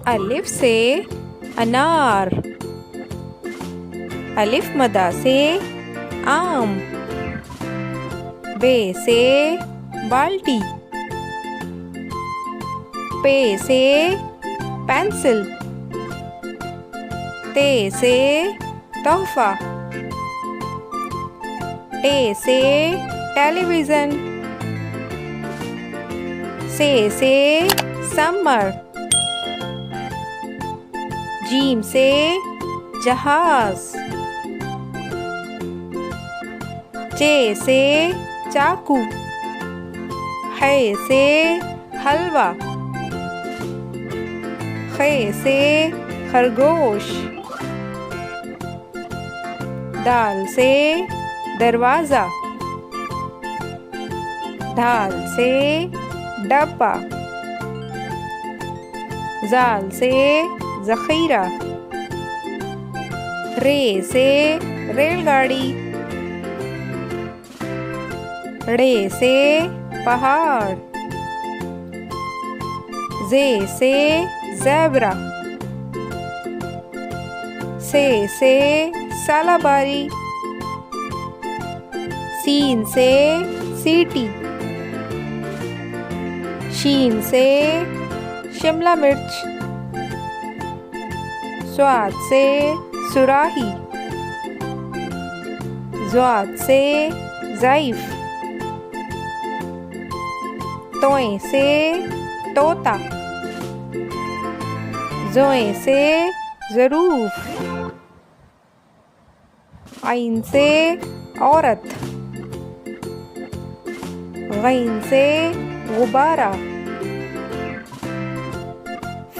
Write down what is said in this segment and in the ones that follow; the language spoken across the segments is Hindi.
अलिफ से अनार। अलिफ मदा से आम। बे से बाल्टी। पे से पेंसिल। ते से तोहफा। टे से टेलीविज़न। से समर। जीम से जहाज। चे से चाकू। है से हलवा। खे से खरगोश। दाल से दरवाज़ा। धाल से डब्बा। जाल से ज़ख़ीरा। रे से रेलगाड़ी। ड़े से पहाड़। जे से ज़ेब्रा। से सालाबारी। सीन से सीटी। शीन से शिमला मिर्च। स्वाद से सुराही। ज़्वाद से ज़ईफ़। तोए से तोता। ज़ोए से ज़रूफ। आइन से औरत। गैन से गुब्बारा।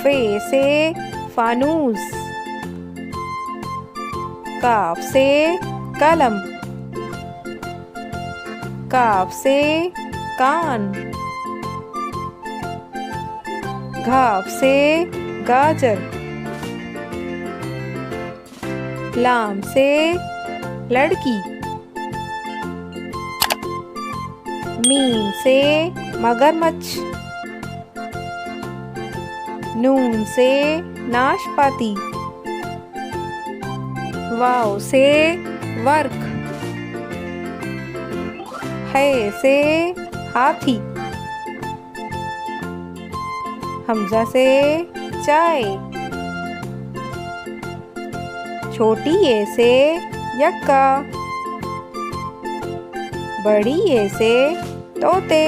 फे से फानूस। काफ से कलम। काफ से कान। घाफ से गाजर। लाम से लड़की। मीम से मगरमच्छ। नून से नाशपाती। वाव से वर्क। है से हाथी। हमजा से चाय। छोटी ए से यक्का। बड़ी ए से तोते।